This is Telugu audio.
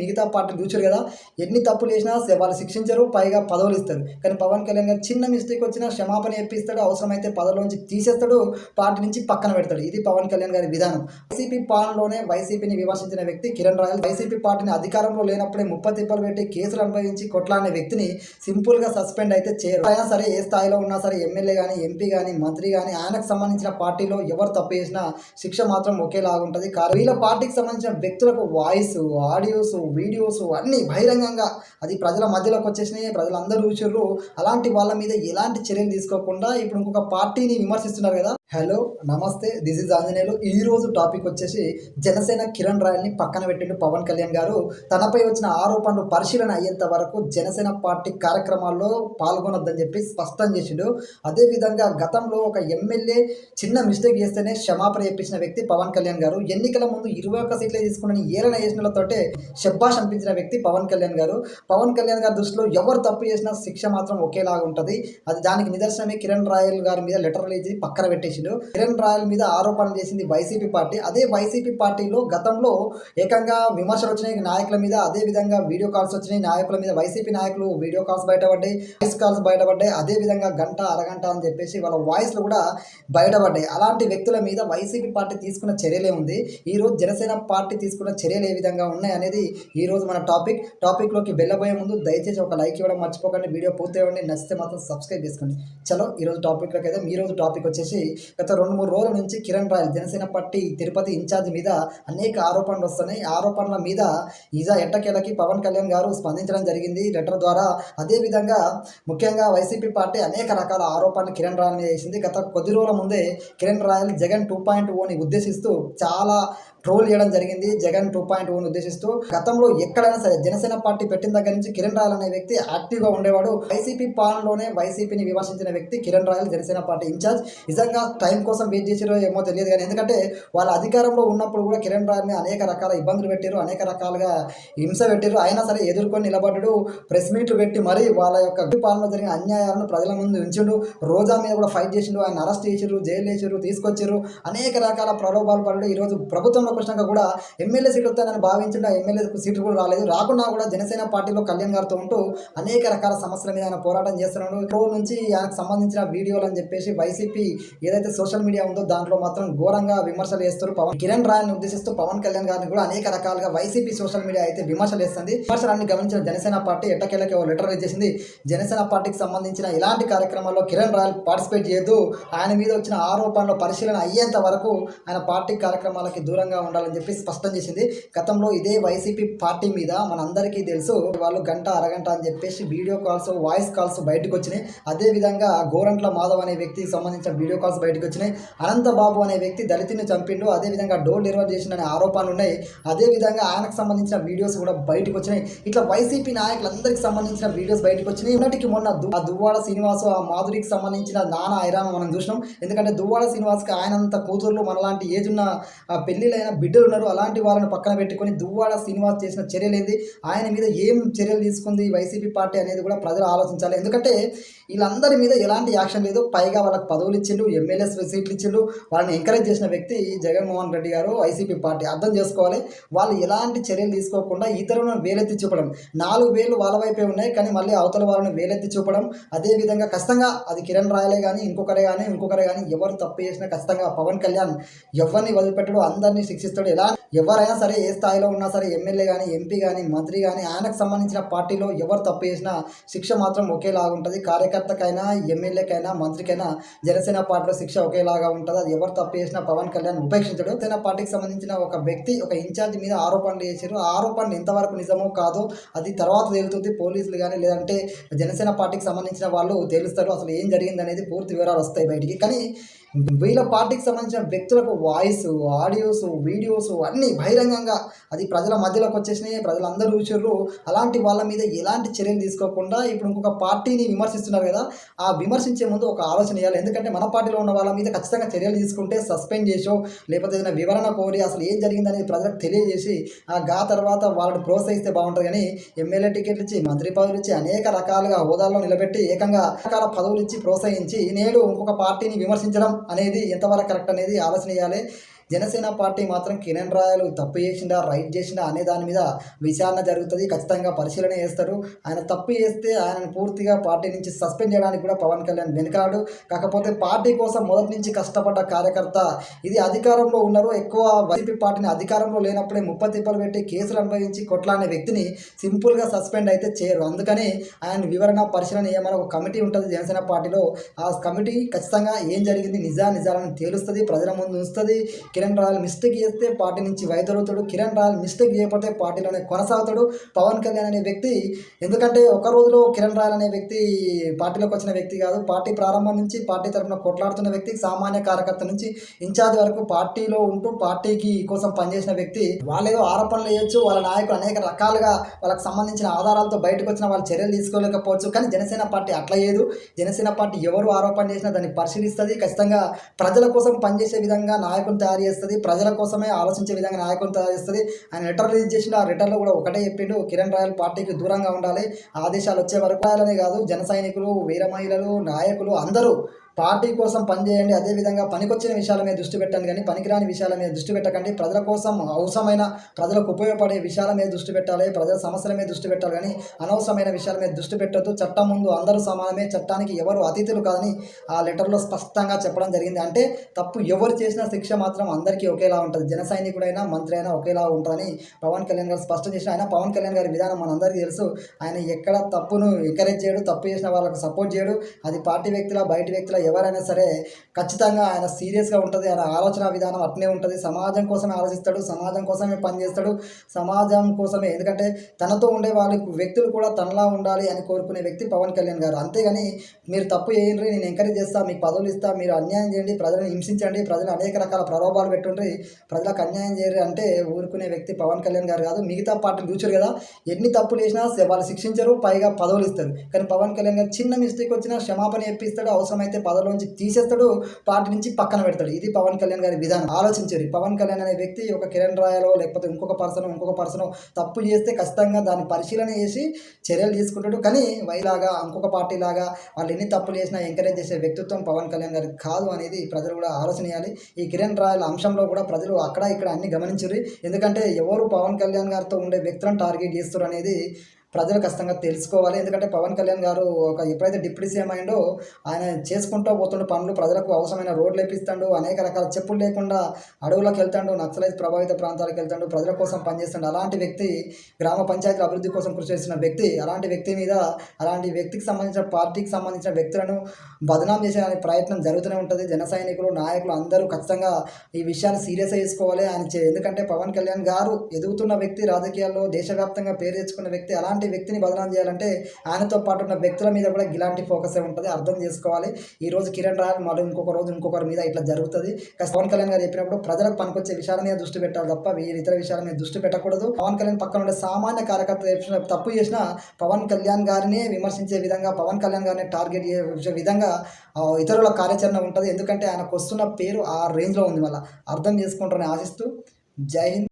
మిగతా పార్టీలు చూసారు కదా, ఎన్ని తప్పులు చేసినా వాళ్ళు శిక్షించరు, పైగా పదవులు ఇస్తారు. కానీ పవన్ కళ్యాణ్ గారు చిన్న మిస్టేక్ వచ్చినా క్షమాపణ చెప్పిస్తాడు, అవసరమైతే పదవుల నుంచి తీసేస్తాడు, పార్టీ నుంచి పక్కన పెడతాడు. ఇది పవన్ కళ్యాణ్ గారి విధానం. వైసీపీ పాలనలోనే వైసీపీని విమర్శించిన వ్యక్తి కిరణ్ రాయల్ వైసీపీ పార్టీని అధికారంలో లేనప్పుడే ముప్పతిప్పలు పెట్టి కేసులు అనుభవించి కొట్లాడిన వ్యక్తిని సింపుల్గా సస్పెండ్ అయితే చేయరు. అయినా సరే ఏ స్థాయిలో ఉన్నా సరే ఎమ్మెల్యే కానీ, ఎంపీ కానీ, మంత్రి కానీ, ఆయనకు సంబంధించిన పార్టీలో ఎవరు తప్పు చేసినా శిక్ష మాత్రం ఒకేలాగా ఉంటుంది. వీళ్ళ పార్టీకి సంబంధించిన వ్యక్తులకు వాయిస్, ఆడియోస్, వీడియోస్ అన్నీ బహిరంగంగా అది ప్రజల మధ్యలోకి వచ్చేసినాయి, ప్రజలందరూ చూసారు. అలాంటి వాళ్ళ మీద ఎలాంటి చర్యలు తీసుకోకుండా ఇప్పుడు ఇంకొక పార్టీని విమర్శిస్తున్నారు కదా. హలో నమస్తే, దిస్ ఇస్ ఆంజనేయులు. ఈ రోజు టాపిక్ వచ్చేసి జనసేన కిరణ్ రాయల్ని పక్కన పెట్టిండు పవన్ కళ్యాణ్ గారు. తనపై వచ్చిన ఆరోపణలు పరిశీలన అయ్యేంత వరకు జనసేన పార్టీ కార్యక్రమాల్లో పాల్గొనొద్దని చెప్పి స్పష్టం చేసిండు. అదేవిధంగా గతంలో ఒక ఎమ్మెల్యే చిన్న మిస్టేక్ చేస్తేనే క్షమాపణ చెప్పించిన వ్యక్తి పవన్ కళ్యాణ్ గారు. ఎన్నికల ముందు 21 సీట్లే తీసుకుని ఏలన చేసినతోటే శబ్బాష్ అనిపించిన వ్యక్తి పవన్ కళ్యాణ్ గారు. పవన్ కళ్యాణ్ గారి దృష్టిలో ఎవరు తప్పు చేసినా శిక్ష మాత్రం ఒకేలాగా ఉంటుంది. అది దానికి నిదర్శనమే కిరణ్ రాయల్ గారి మీద లెటర్ రిలీజ్ పక్కన పెట్టేసి కిరణ్ రాయల్ మీద ఆరోపణలు చేసింది వైసీపీ పార్టీ. అదే వైసీపీ పార్టీలో గతంలో ఏకంగా విమర్శలు వచ్చినాయి నాయకుల మీద, అదే విధంగా వీడియో కాల్స్ వచ్చినాయి నాయకుల మీద. వైసీపీ నాయకులు వీడియో కాల్స్ బయటపడ్డాయి, వాయిస్ కాల్స్ బయటపడ్డాయి, అదే విధంగా గంట అరగంట అని చెప్పేసి వాళ్ళ వాయిస్లు కూడా బయటపడ్డాయి. అలాంటి వ్యక్తుల మీద వైసీపీ పార్టీ తీసుకున్న చర్యలే ఉంది. ఈ రోజు జనసేన పార్టీ తీసుకున్న చర్యలు ఏ విధంగా ఉన్నాయి అనేది ఈ రోజు మన టాపిక్లోకి వెళ్ళబోయే ముందు దయచేసి ఒక లైక్ ఇవ్వడం మర్చిపోకండి. వీడియో పూర్తి అవ్వండి, నచ్చితే మాత్రం సబ్స్క్రైబ్ చేసుకోండి. చలో ఈరోజు టాపిక్లోకి అయితే ఈ రోజు టాపిక్ వచ్చేసి గత 2-3 రోజుల నుంచి కిరణ్ రాయల్ జనసేన పార్టీ తిరుపతి ఇన్ఛార్జ్ మీద అనేక ఆరోపణలు వస్తున్నాయి. ఆరోపణల మీద ఎట్టకేలకి పవన్ కళ్యాణ్ గారు స్పందించడం జరిగింది లెటర్ ద్వారా. అదేవిధంగా ముఖ్యంగా వైసీపీ పార్టీ అనేక రకాల ఆరోపణలు కిరణ్ రాయల్ మీద చేసింది. గత కొద్ది రోజుల ముందే కిరణ్ రాయల్ జగన్ 2.0ని ఉద్దేశిస్తూ చాలా ట్రోల్ చేయడం జరిగింది. జగన్ 2.0ని ఉద్దేశిస్తూ గతంలో ఎక్కడైనా సరే జనసేన పార్టీ పెట్టిన దగ్గర నుంచి కిరణ్ రాయల్ అనే వ్యక్తి యాక్టివ్గా ఉండేవాడు. వైసీపీ పాలనలోనే వైసీపీని విమర్శించిన వ్యక్తి కిరణ్ రాయల్ జనసేన పార్టీ ఇన్ఛార్జ్. నిజంగా టైం కోసం వెయిట్ చేసారో ఏమో తెలియదు కానీ, ఎందుకంటే వాళ్ళ అధికారంలో ఉన్నప్పుడు కూడా కిరణ్ రాయల్ మీద అనేక రకాల ఇబ్బందులు పెట్టారు, అనేక రకాలుగా హింస పెట్టారు. అయినా సరే ఎదుర్కొని నిలబడ్డాడు. ప్రెస్ మీట్లు పెట్టి మరీ వాళ్ళ యొక్క పాలనలో జరిగిన అన్యాయాలను ప్రజల ముందు ఉంచిండు. రోజా మీద కూడా ఫైట్ చేసిండు, ఆయన అరెస్ట్ చేసిరు, జైలు వేసారు, తీసుకొచ్చారు, అనేక రకాల ప్రలోభాలు పడ్డాడు. ఈరోజు ప్రభుత్వంలో వచ్చినాక కూడా ఎమ్మెల్యే సీట్ వస్తానని భావించిన ఎమ్మెల్యే సీట్లు కూడా రాలేదు. రాకున్నా కూడా జనసేన పార్టీలో కళ్యాణ్ గారితో ఉంటూ అనేక రకాల సమస్యల మీద ఆయన పోరాటం చేస్తున్నాడు. రోజు నుంచి ఆయనకు సంబంధించిన వీడియోలు అని చెప్పేసి వైసీపీ ఏదైతే సోషల్ మీడియా ఉందో దాంట్లో మాత్రం ఘోరంగా విమర్శలు చేస్తారు. కిరణ్ రాయల్ని ఉద్దేశిస్తూ పవన్ కళ్యాణ్ గారిని కూడా అనేక రకాలుగా వైసీపీ సోషల్ మీడియా అయితే విమర్శలు చేస్తుంది. విమర్శలన్నీ గమనించిన జనసేన పార్టీ ఎట్టకేలకి ఓ లెటర్ ఇచ్చేసింది. జనసేన పార్టీకి సంబంధించిన ఇలాంటి కార్యక్రమాల్లో కిరణ్ రాయల్ పార్టిసిపేట్ చేయొద్దు, ఆయన మీద వచ్చిన ఆరోపణల పరిశీలన అయ్యేంత వరకు ఆయన పార్టీ కార్యక్రమాలకి దూరంగా ఉండాలని చెప్పి స్పష్టం చేసింది. గతంలో ఇదే వైసీపీ పార్టీ మీద మనందరికీ తెలుసు, వాళ్ళు గంట అరగంట అని చెప్పేసి వీడియో కాల్స్, వాయిస్ కాల్స్ బయటకు వచ్చినాయి. అదేవిధంగా గోరంట్ల మాధవ్ అనే వ్యక్తికి సంబంధించిన వీడియో కాల్స్ బయటకు వచ్చినాయి. అనంతబాబు అనే వ్యక్తి దళితుని చంపిండు, అదేవిధంగా డోర్ డెలివరీ చేసిన ఆరోపణలు ఉన్నాయి. అదేవిధంగా ఆయనకు సంబంధించిన వీడియోస్ కూడా బయటకు వచ్చినాయి. ఇట్లా వైసీపీ నాయకులందరికీ సంబంధించిన వీడియోస్ బయటకు వచ్చినాయి. ఉన్నటికి మొన్న దువ్వాడ శ్రీనివాసు, ఆ మాధురికి సంబంధించిన నానా ఐరామ మనం చూసినాం. ఎందుకంటే దువ్వాడ శ్రీనివాస్కి ఆయనంత కూతుర్లు, మనలాంటి ఏజ్ ఉన్న పెళ్లిలైన బిడ్డలు ఉన్నారు. అలాంటి వాళ్ళని పక్కన పెట్టుకొని దువ్వాడ శ్రీనివాస్ చేసిన చర్యలేంది, ఆయన మీద ఏం చర్యలు తీసుకుంది వైసీపీ పార్టీ అనేది కూడా ప్రజలు ఆలోచించాలి. ఎందుకంటే వీళ్ళందరి మీద ఎలాంటి యాక్షన్ లేదు, పైగా వాళ్ళకి పదవులు ఇచ్చిండు, ఎమ్మెల్యే సీట్లు ఇచ్చిండు. వాళ్ళని ఎంకరేజ్ చేసిన వ్యక్తి జగన్మోహన్ రెడ్డి గారు, వైసీపీ పార్టీ. అర్థం చేసుకోవాలి, వాళ్ళు ఎలాంటి చర్యలు తీసుకోకుండా ఇతరులను వేలెత్తి చూపడం. 4 వేలు వాళ్ళ వైపే ఉన్నాయి, కానీ మళ్ళీ అవతల వాళ్ళని వేలెత్తి చూపడం. అదేవిధంగా ఖచ్చితంగా అది కిరణ్ రాయలే కానీ ఇంకొకరే కానీ ఎవరు తప్పు చేసినా ఖచ్చితంగా పవన్ కళ్యాణ్ ఎవరిని వదిలిపెట్టడు, అందరినీ శిక్షిస్తాడు. ఎవరైనా సరే ఏ స్థాయిలో ఉన్నా సరే ఎమ్మెల్యే కానీ, ఎంపీ కానీ, మంత్రి కానీ, ఆయనకు సంబంధించిన పార్టీలో ఎవరు తప్పు చేసినా శిక్ష మాత్రం ఒకేలాగా ఉంటుంది. కార్యకర్తకైనా, ఎమ్మెల్యేకైనా, మంత్రికైనా జనసేన పార్టీలో శిక్ష ఒకేలాగా ఉంటుంది. అది ఎవరు తప్పు చేసినా పవన్ కళ్యాణ్ ఉపేక్షించడు. జనసేన పార్టీకి సంబంధించిన ఒక వ్యక్తి, ఒక ఇన్ఛార్జ్ మీద ఆరోపణలు చేశారు. ఆ ఆరోపణలు ఎంతవరకు నిజమో కాదో అది తర్వాత తేలుతుంది. పోలీసులు కానీ లేదంటే జనసేన పార్టీకి సంబంధించిన వాళ్ళు తేలుస్తారు. అసలు ఏం జరిగింది అనేది పూర్తి వివరాలు వస్తాయి బయటికి. కానీ వీళ్ళ పార్టీకి సంబంధించిన వ్యక్తులకు వాయిస్, ఆడియోస్, వీడియోస్ అన్నీ బహిరంగంగా అది ప్రజల మధ్యలోకి వచ్చేసినాయి, ప్రజలందరూ చూసారు. అలాంటి వాళ్ళ మీద ఎలాంటి చర్యలు తీసుకోకుండా ఇప్పుడు ఇంకొక పార్టీని విమర్శిస్తున్నారు కదా, ఆ విమర్శించే ముందు ఒక ఆలోచన చేయాలి. ఎందుకంటే మన పార్టీలో ఉన్న వాళ్ళ మీద ఖచ్చితంగా చర్యలు తీసుకుంటే సస్పెండ్ చేసో లేకపోతే ఏదైనా వివరణ కోరి అసలు ఏం జరిగిందనేది ప్రజలకు తెలియజేసి తర్వాత వాళ్ళని ప్రోత్సహిస్తే బాగుంటుంది. కానీ ఎమ్మెల్యే టికెట్లు ఇచ్చి, మంత్రి పదవులు ఇచ్చి, అనేక రకాలుగా హోదాల్లో నిలబెట్టి ఏకంగా రకాల పదవులు ఇచ్చి ప్రోత్సహించి నేడు ఇంకొక పార్టీని విమర్శించడం అనేది ఎంతవరకు కరెక్ట్ అనేది ఆలోచన చేయాలి. జనసేన పార్టీ మాత్రం కిరణ్ రాయలు తప్పు చేసిండా రైట్ చేసిండా అనే దాని మీద విచారణ జరుగుతుంది. ఖచ్చితంగా పరిశీలన చేస్తారు. ఆయన తప్పు చేస్తే ఆయనను పూర్తిగా పార్టీ నుంచి సస్పెండ్ చేయడానికి కూడా పవన్ కళ్యాణ్ వెనుకాడు. కాకపోతే పార్టీ కోసం మొదటి నుంచి కష్టపడ్డ కార్యకర్త, ఇది అధికారంలో ఉన్నారు, ఎక్కువ వైసీపీ పార్టీని అధికారంలో లేనప్పుడే ముప్పతిప్పలు పెట్టి కేసులు అనుభవించి కొట్లానే వ్యక్తిని సింపుల్గా సస్పెండ్ అయితే చేయరు. అందుకని ఆయన వివరణ పరిశీలన ఏమైనా ఒక కమిటీ ఉంటుంది జనసేన పార్టీలో. ఆ కమిటీ ఖచ్చితంగా ఏం జరిగింది నిజాలను తేలుస్తుంది, ప్రజల ముందు ఉంచుతుంది. కిరణ్ రాయల్ మిస్టేక్ చేస్తే పార్టీ నుంచి వైదొలుగుతాడు, కిరణ్ రాయల్ మిస్టేక్ చేయకపోతే పార్టీలోనే కొనసాగుతాడు. పవన్ కళ్యాణ్ అనే వ్యక్తి, ఎందుకంటే ఒక రోజులో కిరణ్ రాయల్ అనే వ్యక్తి పార్టీలోకి వచ్చిన వ్యక్తి కాదు. పార్టీ ప్రారంభం నుంచి పార్టీ తరఫున కొట్లాడుతున్న వ్యక్తి, సామాన్య కార్యకర్త నుంచి ఇన్ఛార్జ్ వరకు పార్టీలో ఉంటూ పార్టీకి కోసం పనిచేసిన వ్యక్తి. వాళ్ళేదో ఆరోపణలు వేయొచ్చు, వాళ్ళ నాయకులు అనేక రకాలుగా వాళ్ళకి సంబంధించిన ఆధారాలతో బయటకు వచ్చిన వాళ్ళు చర్యలు తీసుకోలేకపోవచ్చు. కానీ జనసేన పార్టీ అట్లా లేదు. జనసేన పార్టీ ఎవరు ఆరోపణ చేసినా దాన్ని పరిశీలిస్తుంది. ఖచ్చితంగా ప్రజల కోసం పనిచేసే విధంగా నాయకుని తయారు చేస్తుంది, ప్రజల కోసమే ఆలోచించే విధంగా నాయకుని తయారు చేస్తుంది. ఆయన లెటర్ రిలీజ్ చేసిన ఆ లెటర్లో కూడా ఒకటే చెప్పిండు, కిరణ్ రాయల్ పార్టీకి దూరంగా ఉండాలి, ఆదేశాలు వచ్చే వరకు. రాయాలనే కాదు, జన సైనికులు, వీర మహిళలు, నాయకులు అందరూ పార్టీ కోసం పనిచేయండి. అదేవిధంగా పనికొచ్చిన విషయాల మీద దృష్టి పెట్టండి, కానీ పనికిరాని విషయాల మీద దృష్టి పెట్టకండి. ప్రజల కోసం అవసరమైన, ప్రజలకు ఉపయోగపడే విషయాల మీద దృష్టి పెట్టాలి, ప్రజల సమస్యల మీద దృష్టి పెట్టాలి, కానీ అనవసరమైన విషయాల మీద దృష్టి పెట్టొద్దు. చట్టం ముందు అందరూ సమానమే, చట్టానికి ఎవరు అతిథులు కాదని ఆ లెటర్లో స్పష్టంగా చెప్పడం జరిగింది. అంటే తప్పు ఎవరు చేసిన శిక్ష మాత్రం అందరికీ ఒకేలా ఉంటుంది. జన సైనికుడైనా మంత్రి అయినా ఒకేలా ఉంటుందని పవన్ కళ్యాణ్ గారు స్పష్టం చేసిన. ఆయన పవన్ కళ్యాణ్ గారి విధానం మనందరికీ తెలుసు. ఆయన ఎక్కడ తప్పును ఎంకరేజ్ చేయడు, తప్పు చేసిన వాళ్ళకు సపోర్ట్ చేయడు. అది పార్టీ వ్యక్తుల, బయట వ్యక్తుల ఎవరైనా సరే ఖచ్చితంగా ఆయన సీరియస్గా ఉంటుంది. ఆయన ఆలోచన విధానం అట్నే ఉంటుంది. సమాజం కోసమే ఆలోచిస్తాడు, సమాజం కోసమే పనిచేస్తాడు, సమాజం కోసమే. ఎందుకంటే తనతో ఉండే వాళ్ళ వ్యక్తులు కూడా తనలా ఉండాలి అని కోరుకునే వ్యక్తి పవన్ కళ్యాణ్ గారు. అంతేగాని మీరు తప్పు చేయండి, నేను ఎంకరేజ్ చేస్తా, మీకు పదవులు ఇస్తా, మీరు అన్యాయం చేయండి, ప్రజలను హింసించండి, ప్రజలు అనేక రకాల ప్రలోభాలు పెట్టుండ్రి, ప్రజలకు అన్యాయం చేయరు అంటే ఊరుకునే వ్యక్తి పవన్ కళ్యాణ్ గారు కాదు. మిగతా పార్టీలు చూచారు కదా, ఎన్ని తప్పులు చేసినా వాళ్ళు శిక్షించరు, పైగా పదవులు ఇస్తారు. కానీ పవన్ కళ్యాణ్ గారు చిన్న మిస్టేక్ వచ్చినా క్షమాపణ చెప్పిస్తాడు, అవసరమైతే పదవిలోంచి తీసేస్తాడు, పార్టీ నుంచి పక్కన పెడతాడు. ఇది పవన్ కళ్యాణ్ గారి విధానం. ఆలోచించారు. పవన్ కళ్యాణ్ అనే వ్యక్తి ఒక కిరణ్ రాయలో లేకపోతే ఇంకొక పర్సన్ తప్పు చేస్తే ఖచ్చితంగా దాన్ని పరిశీలన చేసి చర్యలు తీసుకుంటాడు. కానీ వైలాగా ఇంకొక పార్టీ లాగా వాళ్ళు ఎన్ని తప్పులు చేసినా ఎంకరేజ్ చేసే వ్యక్తిత్వం పవన్ కళ్యాణ్ గారికి కాదు అనేది ప్రజలు కూడా ఆలోచన చేయాలి. ఈ కిరణ్ రాయల అంశంలో కూడా ప్రజలు అక్కడ ఇక్కడ అన్ని గమనించారు. ఎందుకంటే ఎవరు పవన్ కళ్యాణ్ గారితో ఉండే వ్యక్తులను టార్గెట్ చేస్తారు అనేది ప్రజలు ఖచ్చితంగా తెలుసుకోవాలి. ఎందుకంటే పవన్ కళ్యాణ్ గారు ఎప్పుడైతే డిప్యూటీ సీఎం అయిండో ఆయన చేసుకుంటూ పోతుండే పనులు, ప్రజలకు అవసరమైన రోడ్లు వేపిస్తాడు, అనేక రకాల చెప్పులు లేకుండా అడవులకు వెళ్తాడు, నక్సలైజ్ ప్రభావిత ప్రాంతాలకు వెళ్తాడు, ప్రజల కోసం పనిచేస్తాడు. అలాంటి వ్యక్తి, గ్రామ పంచాయతీల అభివృద్ధి కోసం కృషి చేస్తున్న వ్యక్తి, అలాంటి వ్యక్తి మీద, అలాంటి వ్యక్తికి సంబంధించిన పార్టీకి సంబంధించిన వ్యక్తులను బదనాం చేసే ప్రయత్నం జరుగుతూనే ఉంటుంది. జన సైనికులు, నాయకులు అందరూ ఖచ్చితంగా ఈ విషయాన్ని సీరియస్గా తీసుకోవాలి. ఎందుకంటే పవన్ కళ్యాణ్ గారు ఎదుగుతున్న వ్యక్తి, రాజకీయాల్లో దేశవ్యాప్తంగా పేరు తెచ్చుకున్న వ్యక్తి. అలాంటి వ్యక్తిని బదనాం చేయాలంటే ఆయనతో పాటు ఉన్న వ్యక్తుల మీద కూడా ఇలాంటి ఫోకసే ఉంటుంది. అర్థం చేసుకోవాలి. ఈ రోజు కిరణ్ రాయల్, మళ్ళీ ఇంకొక రోజు ఇంకొకరి మీద ఇట్లా జరుగుతుంది. పవన్ కళ్యాణ్ గారు చెప్పినప్పుడు ప్రజలకు పనికొచ్చే విషయాల మీద దృష్టి పెట్టాలి తప్ప ఇతర విషయాల మీద దృష్టి పెట్టకూడదు. పవన్ కళ్యాణ్ పక్కన ఉండే సామాన్య కార్యకర్త తప్పు చేసిన పవన్ కళ్యాణ్ గారినే విమర్శించే విధంగా, పవన్ కళ్యాణ్ గారిని టార్గెట్ చేసే విధంగా ఇతరుల కార్యాచరణ ఉంటుంది. ఎందుకంటే ఆయనకు వస్తున్న పేరు ఆ రేంజ్లో ఉంది. మళ్ళీ అర్థం చేసుకుంటారని ఆశిస్తూ జై హింద్.